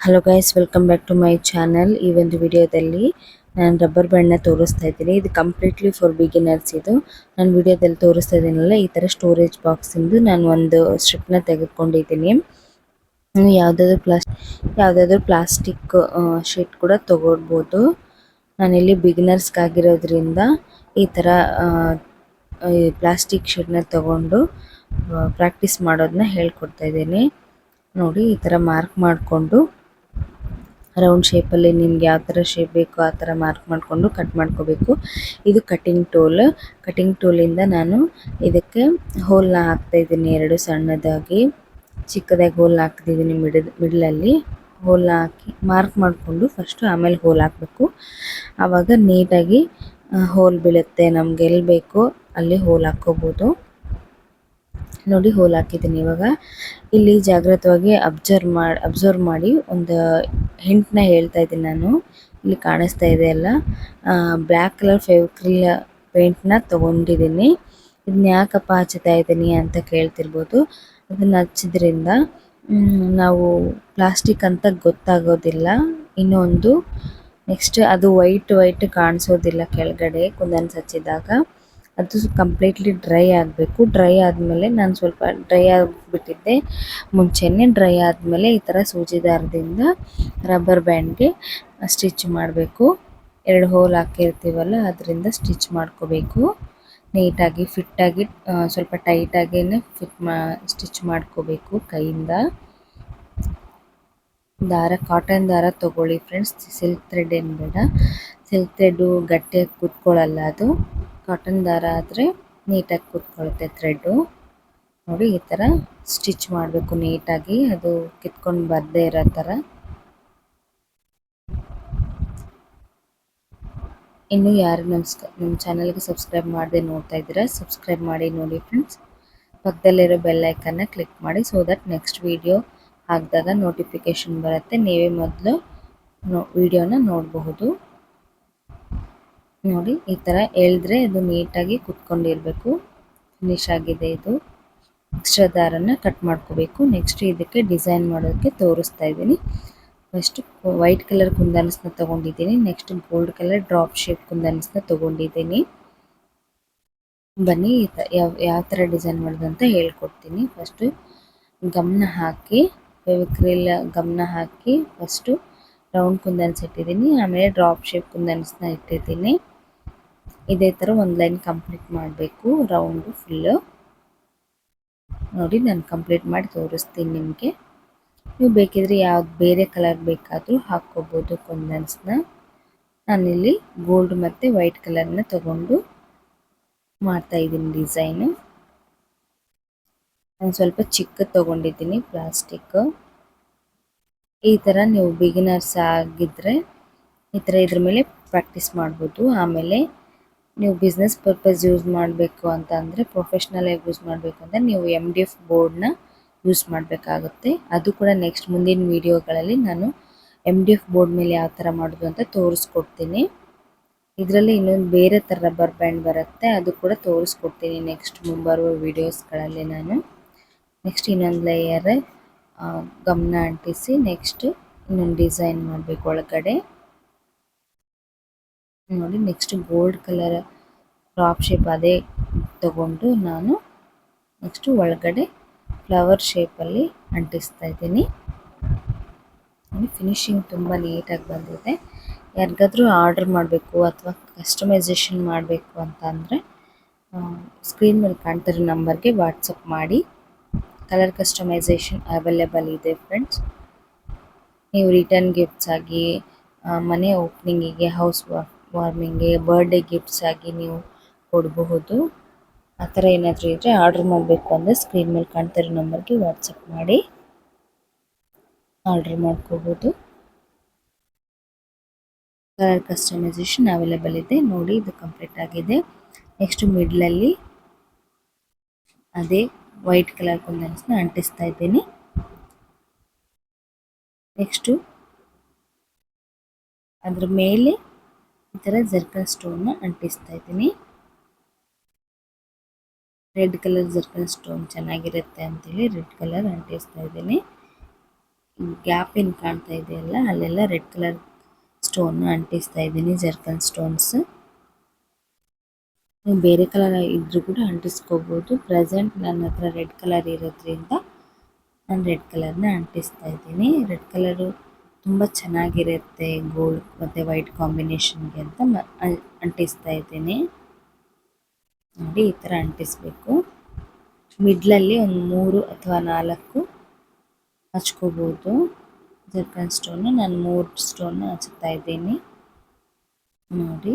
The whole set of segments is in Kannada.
Hello guys, welcome back to my channel. ಈ ಒಂದು ವಿಡಿಯೋದಲ್ಲಿ ನಾನು ರಬ್ಬರ್ ಬ್ಯಾಂಡ್ನ ತೋರಿಸ್ತಾ ಇದ್ದೀನಿ. ಇದು ಕಂಪ್ಲೀಟ್ಲಿ ಫಾರ್ ಬಿಗಿನರ್ಸ್. ಇದು ನಾನು ವಿಡಿಯೋದಲ್ಲಿ ತೋರಿಸ್ತಾ ಇದ್ದೀನಲ್ಲ, ಈ ಥರ ಸ್ಟೋರೇಜ್ ಬಾಕ್ಸಿಂದು ನಾನು ಒಂದು ಸ್ಟ್ರಿಪ್ನ ತೆಗೆದುಕೊಂಡಿದ್ದೀನಿ. ಯಾವುದಾದ್ರೂ ಪ್ಲಾಸ್ಟಿಕ್ ಶೀಟ್ ಕೂಡ ತಗೊಳ್ಬೋದು. ನಾನಿಲ್ಲಿ ಬಿಗಿನರ್ಸ್ಗಾಗಿರೋದ್ರಿಂದ ಈ ಥರ ಪ್ಲಾಸ್ಟಿಕ್ ಶೀಟ್ನ ತಗೊಂಡು ಪ್ರಾಕ್ಟೀಸ್ ಮಾಡೋದನ್ನ ಹೇಳ್ಕೊಡ್ತಾ ಇದ್ದೀನಿ. ನೋಡಿ, ಈ ಥರ ಮಾರ್ಕ್ ಮಾಡಿಕೊಂಡು ರೌಂಡ್ ಶೇಪಲ್ಲಿ ನಿಮ್ಗೆ ಯಾವ ಥರ ಶೇಪ್ ಬೇಕೋ ಆ ಥರ ಮಾರ್ಕ್ ಮಾಡಿಕೊಂಡು ಕಟ್ ಮಾಡ್ಕೋಬೇಕು. ಇದು ಕಟಿಂಗ್ ಟೂಲಿಂದ ನಾನು ಇದಕ್ಕೆ ಹೋಲ್ನ ಹಾಕ್ತಾಯಿದ್ದೀನಿ. ಎರಡು ಸಣ್ಣದಾಗಿ ಚಿಕ್ಕದಾಗಿ ಹೋಲ್ನ ಹಾಕ್ತಿದ್ದೀನಿ. ಮಿಡಲಲ್ಲಿ ಹೋಲ್ನ ಹಾಕಿ ಮಾರ್ಕ್ ಮಾಡಿಕೊಂಡು ಫಸ್ಟು, ಆಮೇಲೆ ಹೋಲ್ ಹಾಕಬೇಕು. ಆವಾಗ ನೀಟಾಗಿ ಹೋಲ್ ಬೀಳುತ್ತೆ. ನಮ್ಗೆ ಎಲ್ಲಿ ಬೇಕೋ ಅಲ್ಲಿ ಹೋಲ್ ಹಾಕ್ಕೋಬೋದು. ನೋಡಿ, ಹೋಲ್ ಹಾಕಿದ್ದೀನಿ. ಇವಾಗ ಇಲ್ಲಿ ಜಾಗ್ರತವಾಗಿ ಅಬ್ಸರ್ವ್ ಮಾಡಿ ಒಂದು ಹಿಂಟ್ನ ಹೇಳ್ತಾ ಇದ್ದೀನಿ ನಾನು. ಇಲ್ಲಿ ಕಾಣಿಸ್ತಾ ಇದೆ ಅಲ್ಲ, ಬ್ಲ್ಯಾಕ್ ಕಲರ್ ಫೆವಿಕ್ರಿಲ್ ಪೇಂಟ್ನ ತೊಗೊಂಡಿದ್ದೀನಿ. ಇದನ್ನ ಯಾಕಪ್ಪ ಹಚ್ತಾ ಇದ್ದೀನಿ ಅಂತ ಕೇಳ್ತಿರ್ಬೋದು. ಅದನ್ನು ಹಚ್ಚಿದ್ರಿಂದ ನಾವು ಪ್ಲಾಸ್ಟಿಕ್ ಅಂತ ಗೊತ್ತಾಗೋದಿಲ್ಲ. ಇನ್ನೊಂದು ನೆಕ್ಸ್ಟ್, ಅದು ವೈಟ್ ಕಾಣಿಸೋದಿಲ್ಲ ಕೆಳಗಡೆ ಕುಂದನ್ಸ್ ಹಚ್ಚಿದಾಗ. ಅದು ಕಂಪ್ಲೀಟ್ಲಿ ಡ್ರೈ ಆಗಬೇಕು. ಡ್ರೈ ಆದಮೇಲೆ ನಾನು ಸ್ವಲ್ಪ ಡ್ರೈ ಆಗಿಬಿಟ್ಟಿದ್ದೆ ಮುಂಚೆನೇ. ಡ್ರೈ ಆದಮೇಲೆ ಈ ಥರ ಸೂಜಿ ದಾರದಿಂದ ರಬ್ಬರ್ ಬ್ಯಾಂಡ್ಗೆ ಸ್ಟಿಚ್ ಮಾಡಬೇಕು. ಎರಡು ಹೋಲ್ ಹಾಕಿರ್ತೀವಲ್ಲ, ಅದರಿಂದ ಸ್ಟಿಚ್ ಮಾಡ್ಕೋಬೇಕು. ನೀಟಾಗಿ ಫಿಟ್ಟಾಗಿ, ಸ್ವಲ್ಪ ಟೈಟಾಗೇ ಸ್ಟಿಚ್ ಮಾಡ್ಕೋಬೇಕು ಕೈಯಿಂದ. ಕಾಟನ್ ದಾರ ತೊಗೊಳ್ಳಿ ಫ್ರೆಂಡ್ಸ್, ಸಿಲ್ಕ್ ಥ್ರೆಡ್ ಏನು ಬೇಡ. ಸಿಲ್ಕ್ ಥ್ರೆಡ್ಡು ಗಟ್ಟಿಯಾಗಿ ಕೂತ್ಕೊಳ್ಳಲ್ಲ. ಅದು ಕಾಟನ್ ದಾರ ಆದರೆ ನೀಟಾಗಿ ಕೂತ್ಕೊಳ್ಳುತ್ತೆ ಥ್ರೆಡ್ಡು. ನೋಡಿ, ಈ ಥರ ಸ್ಟಿಚ್ ಮಾಡಬೇಕು ನೀಟಾಗಿ, ಅದು ಕಿತ್ಕೊಂಡು ಬರದೇ ಇರೋ ಥರ. ಇನ್ನು ಯಾರು ನಮ್ಮ ಚಾನಲ್ಗೆ ಸಬ್ಸ್ಕ್ರೈಬ್ ಮಾಡದೆ ನೋಡ್ತಾ ಇದ್ದೀರಾ, ಸಬ್ಸ್ಕ್ರೈಬ್ ಮಾಡಿ ನೋಡಿ ಫ್ರೆಂಡ್ಸ್. ಪಕ್ಕದಲ್ಲಿರೋ ಬೆಲ್ ಐಕನ್ನ ಕ್ಲಿಕ್ ಮಾಡಿ, ಸೊ ದಟ್ ನೆಕ್ಸ್ಟ್ ವಿಡಿಯೋ ಹಾಕಿದಾಗ ನೋಟಿಫಿಕೇಷನ್ ಬರುತ್ತೆ. ನೀವೇ ಮೊದಲು ವಿಡಿಯೋನ ನೋಡಬಹುದು. ನೋಡಿ, ಈ ಥರ ಎಳೆದ್ರೆ ಅದು ನೀಟಾಗಿ ಕುತ್ಕೊಂಡಿರಬೇಕು. ಫಿನಿಶ್ ಆಗಿದೆ. ಇದು ಎಕ್ಸ್ಟ್ರಾ ದಾರನ ಕಟ್ ಮಾಡ್ಕೋಬೇಕು. ನೆಕ್ಸ್ಟ್ ಇದಕ್ಕೆ ಡಿಸೈನ್ ಮಾಡೋದಕ್ಕೆ ತೋರಿಸ್ತಾ ಇದ್ದೀನಿ. ಫಸ್ಟ್ ವೈಟ್ ಕಲರ್ ಕುಂದನ್ಸ್ನ ತೊಗೊಂಡಿದ್ದೀನಿ. Next gold colour drop shape ಕುಂದನ್ಸ್ನ ತೊಗೊಂಡಿದ್ದೀನಿ. ಬನ್ನಿ, ಯಾವ ಥರ ಡಿಸೈನ್ ಮಾಡೋದು ಅಂತ ಹೇಳ್ಕೊಡ್ತೀನಿ. ಫಸ್ಟು ಗಮ್ನ ಹಾಕಿ, ಫೆವಿಕ್ರಿಲ್ ಗಮ್ನ ಹಾಕಿ ಫಸ್ಟು ರೌಂಡ್ ಕುಂದನ್ಸ್ ಇಟ್ಟಿದ್ದೀನಿ. ಆಮೇಲೆ ಡ್ರಾಪ್ ಶೇಪ್ ಕುಂದನ್ಸ್ನ ಇಟ್ಟಿದ್ದೀನಿ. ಇದೇ ಥರ ಒಂದು ಲೈನ್ ಕಂಪ್ಲೀಟ್ ಮಾಡಬೇಕು, ರೌಂಡು ಫುಲ್ಲು. ನೋಡಿ, ನಾನು ಕಂಪ್ಲೀಟ್ ಮಾಡಿ ತೋರಿಸ್ತೀನಿ ನಿಮಗೆ. ನೀವು ಬೇಕಿದ್ರೆ ಯಾವ್ದು ಬೇರೆ ಕಲರ್ ಬೇಕಾದರೂ ಹಾಕ್ಕೋಬೋದು ಕುಂದನ್ಸ್ನ. ನಾನಿಲ್ಲಿ ಗೋಲ್ಡ್ ಮತ್ತು ವೈಟ್ ಕಲರ್ನ ತಗೊಂಡು ಮಾಡ್ತಾಯಿದ್ದೀನಿ ಡಿಸೈನು. ನಾನು ಸ್ವಲ್ಪ ಚಿಕ್ಕದು ತೊಗೊಂಡಿದ್ದೀನಿ ಪ್ಲಾಸ್ಟಿಕ್. ಈ ಥರ ನೀವು ಬಿಗಿನರ್ಸ್ ಆಗಿದ್ದರೆ ಈ ಥರ ಇದ್ರ ಮೇಲೆ ಪ್ರಾಕ್ಟೀಸ್ ಮಾಡ್ಬೋದು. ಆಮೇಲೆ ನೀವು ಬಿಸ್ನೆಸ್ ಪರ್ಪಸ್ ಯೂಸ್ ಮಾಡಬೇಕು ಅಂತ ಅಂದರೆ, ಪ್ರೊಫೆಷ್ನಲಾಗಿ ಯೂಸ್ ಮಾಡಬೇಕು ಅಂದರೆ ನೀವು MDF ಬೋರ್ಡ್ನ ಯೂಸ್ ಮಾಡಬೇಕಾಗುತ್ತೆ. ಅದು ಕೂಡ ನೆಕ್ಸ್ಟ್ ಮುಂದಿನ ವೀಡಿಯೋಗಳಲ್ಲಿ ನಾನು MDF ಬೋರ್ಡ್ ಮೇಲೆ ಯಾವ ಥರ ಮಾಡೋದು ಅಂತ ತೋರಿಸ್ಕೊಡ್ತೀನಿ. ಇದರಲ್ಲಿ ಇನ್ನೊಂದು ಬೇರೆ ಥರ ರಬ್ಬರ್ ಬ್ಯಾಂಡ್ ಬರುತ್ತೆ, ಅದು ಕೂಡ ತೋರಿಸ್ಕೊಡ್ತೀನಿ ನೆಕ್ಸ್ಟ್ ಮುಂಬರುವ ವೀಡಿಯೋಸ್ಗಳಲ್ಲಿ ನಾನು. ನೆಕ್ಸ್ಟ್ ಇನ್ನೊಂದು ಲೇಯರ್ ಗಮ್ನ ಅಂಟಿಸಿ ನೆಕ್ಸ್ಟ್ ಇನ್ನೊಂದು ಡಿಸೈನ್ ಮಾಡಬೇಕು ಒಳಗಡೆ. ನೋಡಿ, next gold colour drop shape ಅದೇ ತಗೊಂಡು ನಾನು ನೆಕ್ಸ್ಟ್ ಒಳಗಡೆ ಫ್ಲವರ್ ಶೇಪಲ್ಲಿ ಅಂಟಿಸ್ತಾ ಇದ್ದೀನಿ. ಫಿನಿಶಿಂಗ್ ತುಂಬ ನೀಟಾಗಿ ಬಂದಿದೆ. ಯಾರಿಗಾದ್ರೂ ಆರ್ಡರ್ ಮಾಡಬೇಕು ಅಥವಾ ಕಸ್ಟಮೈಸೇಷನ್ ಮಾಡಬೇಕು ಅಂತ ಅಂದರೆ ಸ್ಕ್ರೀನ್ ಮೇಲೆ ಕಾಣ್ತಿರೋ ನಂಬರ್ಗೆ ವಾಟ್ಸಪ್ ಮಾಡಿ. ಕಲರ್ ಕಸ್ಟಮೈಸೇಷನ್ ಅವೈಲೇಬಲ್ ಇದೆ ಫ್ರೆಂಡ್ಸ್. ನೀವು ರಿಟರ್ನ್ ಗಿಫ್ಟ್ಸ್ ಆಗಿ, ಮನೆ ಓಪನಿಂಗಿಗೆ, ಹೌಸ್ ವಾರ್ಮಿಂಗ್ಗೆ, ಬರ್ಡೇ ಗಿಫ್ಟ್ಸ್ ಆಗಿ ನೀವು ಕೊಡಬಹುದು. ಆ ಥರ ಏನಾದರೂ ಇದ್ದರೆ ಆರ್ಡ್ರ್ ಮಾಡಬೇಕು ಅಂದರೆ ಸ್ಕ್ರೀನ್ ಮೇಲೆ ಕಾಣ್ತಿರೋ ನಂಬರ್ಗೆ ವಾಟ್ಸಪ್ ಮಾಡಿ ಆರ್ಡ್ರ್ ಮಾಡ್ಕೋಬೋದು. ಕಲರ್ ಕಸ್ಟಮೈಸೇಷನ್ ಅವೈಲೇಬಲ್ ಇದೆ. ನೋಡಿ, ಇದು ಕಂಪ್ಲೀಟ್ ಆಗಿದೆ. ನೆಕ್ಸ್ಟ್ ಮಿಡ್ಲಲ್ಲಿ ಅದೇ ವೈಟ್ ಕಲರ್ ಕುಂದನ್ಸ್ನ ಅಂಟಿಸ್ತಾ ಇದ್ದೀನಿ. ನೆಕ್ಸ್ಟು ಅದ್ರ ಮೇಲೆ ಈ ಥರ ಜರ್ಕನ್ ಸ್ಟೋನ್ನ ಅಂಟಿಸ್ತಾ ಇದ್ದೀನಿ. ರೆಡ್ ಕಲರ್ ಜರ್ಕನ್ ಸ್ಟೋನ್ ಚೆನ್ನಾಗಿರುತ್ತೆ ಅಂತೇಳಿ ರೆಡ್ ಕಲರ್ ಅಂಟಿಸ್ತಾ ಇದ್ದೀನಿ. ಗ್ಯಾಪ್ ಏನು ಕಾಣ್ತಾ ಇದೆಯಲ್ಲ ಅಲ್ಲೆಲ್ಲ ರೆಡ್ ಕಲರ್ ಸ್ಟೋನ್ ಅಂಟಿಸ್ತಾ ಇದ್ದೀನಿ, ಜರ್ಕನ್ ಸ್ಟೋನ್ಸ್. ನೀವು ಬೇರೆ ಕಲರ್ ಇದ್ರೂ ಕೂಡ ಅಂಟಿಸ್ಕೋಬೋದು. ಪ್ರೆಸೆಂಟ್ ನನ್ನ ಹತ್ರ ರೆಡ್ ಕಲರ್ ಇರೋದ್ರಿಂದ ನಾನು ರೆಡ್ ಕಲರ್ನ ಅಂಟಿಸ್ತಾ ಇದ್ದೀನಿ. ರೆಡ್ ಕಲರು ತುಂಬ ಚೆನ್ನಾಗಿರುತ್ತೆ ಗೋಲ್ಡ್ ಮತ್ತು ವೈಟ್ ಕಾಂಬಿನೇಷನ್ಗೆ ಅಂತ ಅಂಟಿಸ್ತಾ ಇದ್ದೀನಿ. ನೋಡಿ ಈ ಥರ ಅಂಟಿಸ್ಬೇಕು. ಮಿಡ್ಲಲ್ಲಿ ಒಂದು 3 ಅಥವಾ 4 ಹಚ್ಕೋಬೋದು ಜರ್ಕನ್ ಸ್ಟೋನು. ನಾನು 3 ಸ್ಟೋನ್ ಹಚ್ತಾ ಇದ್ದೀನಿ. ನೋಡಿ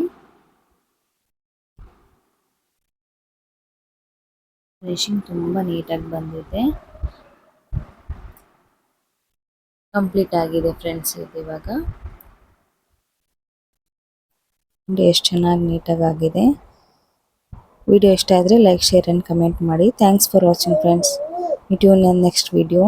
ಫಿನಿಶಿಂಗ್ ತುಂಬ ನೀಟಾಗಿ ಬಂದಿದೆ. ಕಂಪ್ಲೀಟ್ ಆಗಿದೆ ಫ್ರೆಂಡ್ಸ್ ಇದು ಇವಾಗ. ಎಷ್ಟು ಚೆನ್ನಾಗಿ ನೀಟಾಗಿ ಆಗಿದೆ. ವಿಡಿಯೋ ಇಷ್ಟ ಆದರೆ ಲೈಕ್, ಶೇರ್ ಆ್ಯಂಡ್ ಕಮೆಂಟ್ ಮಾಡಿ. Thanks for watching friends. Meet you in next video.